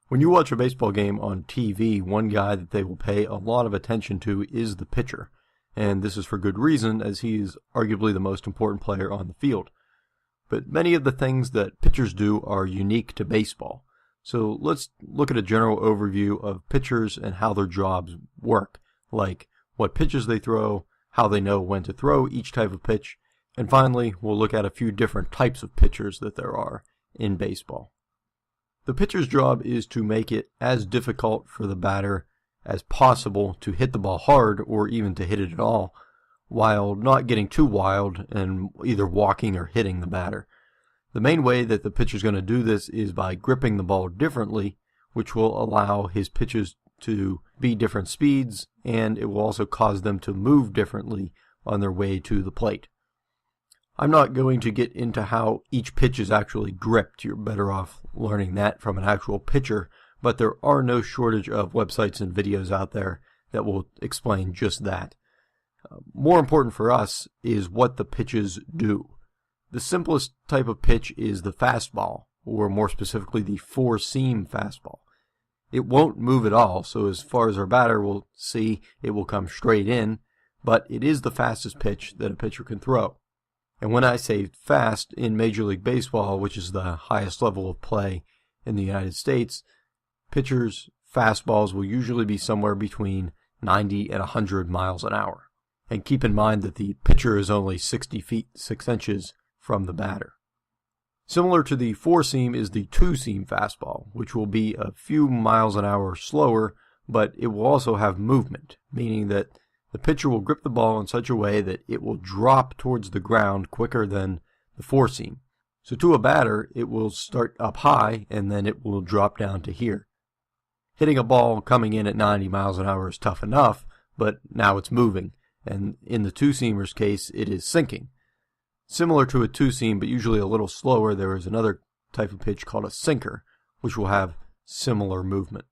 When you watch a baseball game on TV, one guy that they will pay a lot of attention to is the pitcher. And this is for good reason, as he is arguably the most important player on the field. But many of the things that pitchers do are unique to baseball. So let's look at a general overview of pitchers and how their jobs work, like what pitches they throw, how they know when to throw each type of pitch, and finally, we'll look at a few different types of pitchers that there are in baseball. The pitcher's job is to make it as difficult for the batter as possible to hit the ball hard or even to hit it at all, while not getting too wild and either walking or hitting the batter. The main way that the pitcher is going to do this is by gripping the ball differently, which will allow his pitches to be different speeds, and it will also cause them to move differently on their way to the plate. I'm not going to get into how each pitch is actually gripped. You're better off learning that from an actual pitcher, but there are no shortage of websites and videos out there that will explain just that. More important for us is what the pitches do. The simplest type of pitch is the fastball, or more specifically the four-seam fastball. It won't move at all, so as far as our batter will see, it will come straight in, but it is the fastest pitch that a pitcher can throw. And when I say fast, in Major League Baseball, which is the highest level of play in the United States, pitchers' fastballs will usually be somewhere between 90 and 100 miles an hour. And keep in mind that the pitcher is only 60 feet 6 inches from the batter. Similar to the four-seam is the two-seam fastball, which will be a few miles an hour slower, but it will also have movement, meaning that the pitcher will grip the ball in such a way that it will drop towards the ground quicker than the four-seam. So to a batter, it will start up high and then it will drop down to here. Hitting a ball coming in at 90 miles an hour is tough enough, but now it's moving, and in the two-seamer's case, it is sinking. Similar to a two-seam, but usually a little slower, there is another type of pitch called a sinker, which will have similar movement.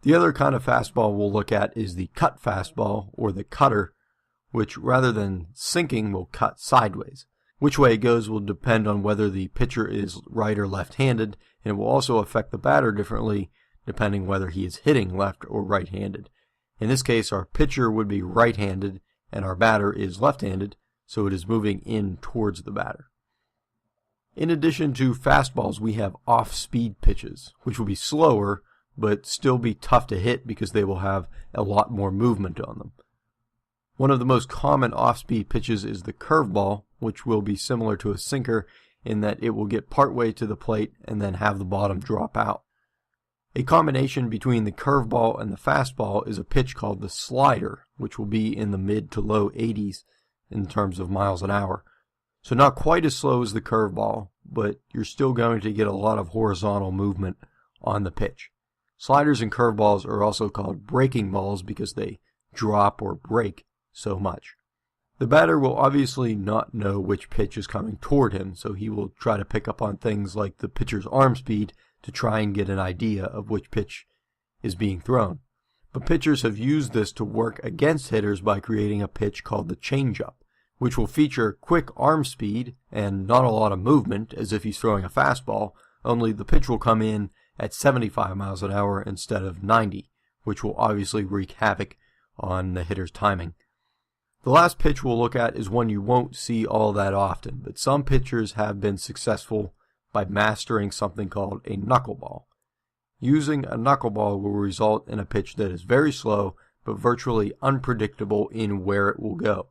The other kind of fastball we'll look at is the cut fastball, or the cutter, which rather than sinking will cut sideways. Which way it goes will depend on whether the pitcher is right or left-handed, and it will also affect the batter differently depending whether he is hitting left or right-handed. In this case, our pitcher would be right-handed and our batter is left-handed, so it is moving in towards the batter. In addition to fastballs, we have off-speed pitches, which will be slower, but still be tough to hit because they will have a lot more movement on them. One of the most common off-speed pitches is the curveball, which will be similar to a sinker in that it will get partway to the plate and then have the bottom drop out. A combination between the curveball and the fastball is a pitch called the slider, which will be in the mid to low 80s in terms of miles an hour. So not quite as slow as the curveball, but you're still going to get a lot of horizontal movement on the pitch. Sliders and curveballs are also called breaking balls because they drop or break so much. The batter will obviously not know which pitch is coming toward him, so he will try to pick up on things like the pitcher's arm speed to try and get an idea of which pitch is being thrown. But pitchers have used this to work against hitters by creating a pitch called the changeup, which will feature quick arm speed and not a lot of movement as if he's throwing a fastball, only the pitch will come in at 75 miles an hour instead of 90, which will obviously wreak havoc on the hitter's timing. The last pitch we'll look at is one you won't see all that often, but some pitchers have been successful by mastering something called a knuckleball. Using a knuckleball will result in a pitch that is very slow, but virtually unpredictable in where it will go.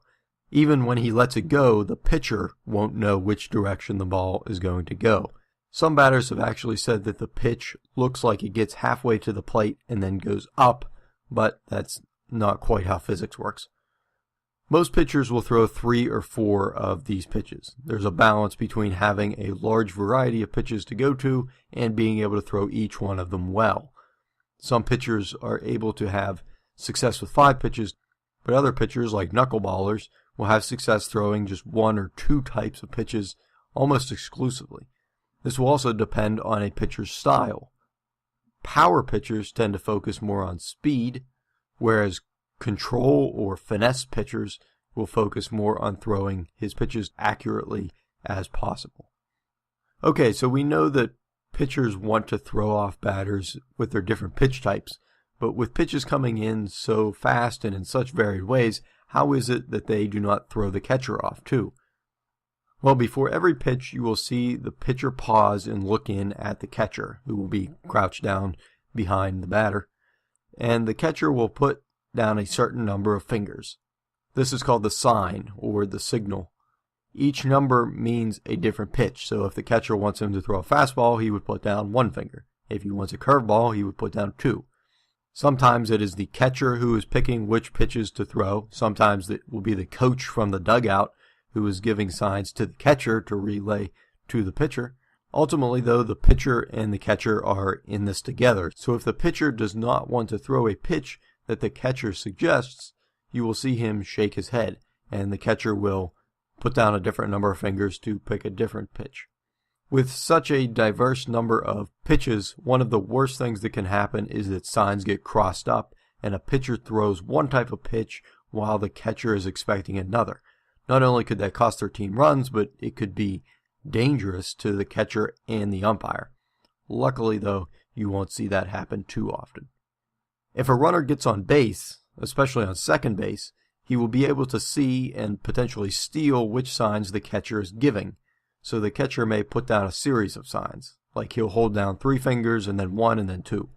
Even when he lets it go, the pitcher won't know which direction the ball is going to go. Some batters have actually said that the pitch looks like it gets halfway to the plate and then goes up, but that's not quite how physics works. Most pitchers will throw 3 or 4 of these pitches. There's a balance between having a large variety of pitches to go to and being able to throw each one of them well. Some pitchers are able to have success with 5 pitches, but other pitchers, like knuckleballers, will have success throwing just 1 or 2 types of pitches almost exclusively. This will also depend on a pitcher's style. Power pitchers tend to focus more on speed, whereas control or finesse pitchers will focus more on throwing his pitches accurately as possible. Okay, so we know that pitchers want to throw off batters with their different pitch types, but with pitches coming in so fast and in such varied ways, how is it that they do not throw the catcher off too? Well, before every pitch, you will see the pitcher pause and look in at the catcher, who will be crouched down behind the batter, and the catcher will put down a certain number of fingers. This is called the sign, or the signal. Each number means a different pitch, so if the catcher wants him to throw a fastball, he would put down 1 finger. If he wants a curveball, he would put down 2. Sometimes it is the catcher who is picking which pitches to throw. Sometimes it will be the coach from the dugout who is giving signs to the catcher to relay to the pitcher. Ultimately, though, the pitcher and the catcher are in this together. So if the pitcher does not want to throw a pitch that the catcher suggests, you will see him shake his head, and the catcher will put down a different number of fingers to pick a different pitch. With such a diverse number of pitches, one of the worst things that can happen is that signs get crossed up and a pitcher throws one type of pitch while the catcher is expecting another. Not only could that cost their team runs, but it could be dangerous to the catcher and the umpire. Luckily, though, you won't see that happen too often. If a runner gets on base, especially on second base, he will be able to see and potentially steal which signs the catcher is giving. So the catcher may put down a series of signs, like he'll hold down 3 fingers and then 1 and then 2.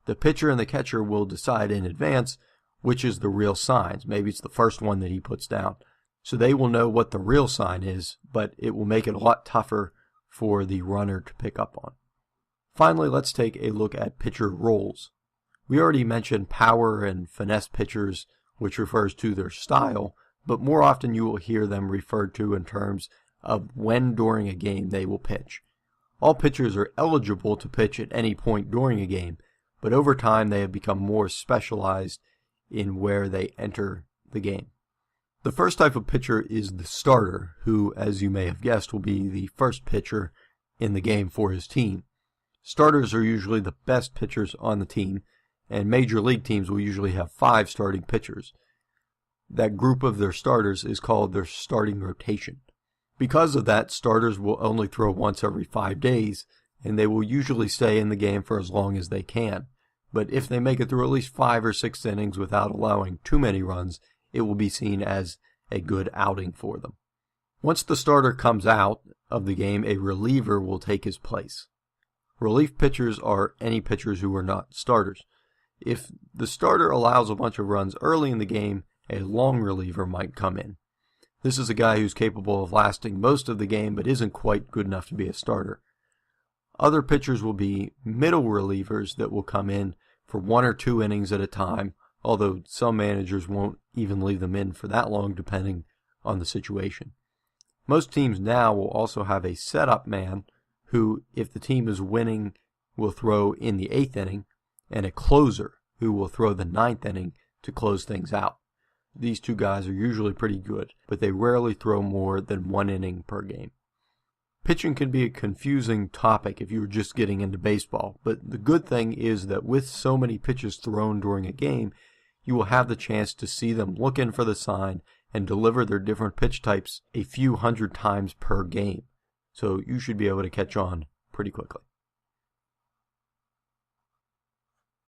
The pitcher and the catcher will decide in advance which is the real signs. Maybe it's the first one that he puts down. So they will know what the real sign is, but it will make it a lot tougher for the runner to pick up on. Finally, let's take a look at pitcher roles. We already mentioned power and finesse pitchers, which refers to their style, but more often you will hear them referred to in terms of when during a game they will pitch. All pitchers are eligible to pitch at any point during a game, but over time they have become more specialized in where they enter the game. The first type of pitcher is the starter, who, as you may have guessed, will be the first pitcher in the game for his team. Starters are usually the best pitchers on the team, and major league teams will usually have 5 starting pitchers. That group of their starters is called their starting rotation. Because of that, starters will only throw once every 5 days, and they will usually stay in the game for as long as they can. But if they make it through at least 5 or 6 innings without allowing too many runs, it will be seen as a good outing for them. Once the starter comes out of the game, a reliever will take his place. Relief pitchers are any pitchers who are not starters. If the starter allows a bunch of runs early in the game, a long reliever might come in. This is a guy who's capable of lasting most of the game but isn't quite good enough to be a starter. Other pitchers will be middle relievers that will come in for 1 or 2 innings at a time, although some managers won't even leave them in for that long depending on the situation. Most teams now will also have a setup man who, if the team is winning, will throw in the 8th inning, and a closer who will throw the 9th inning to close things out. These 2 guys are usually pretty good, but they rarely throw more than 1 inning per game. Pitching can be a confusing topic if you were just getting into baseball, but the good thing is that with so many pitches thrown during a game, you will have the chance to see them look in for the sign and deliver their different pitch types a few hundred times per game. So you should be able to catch on pretty quickly.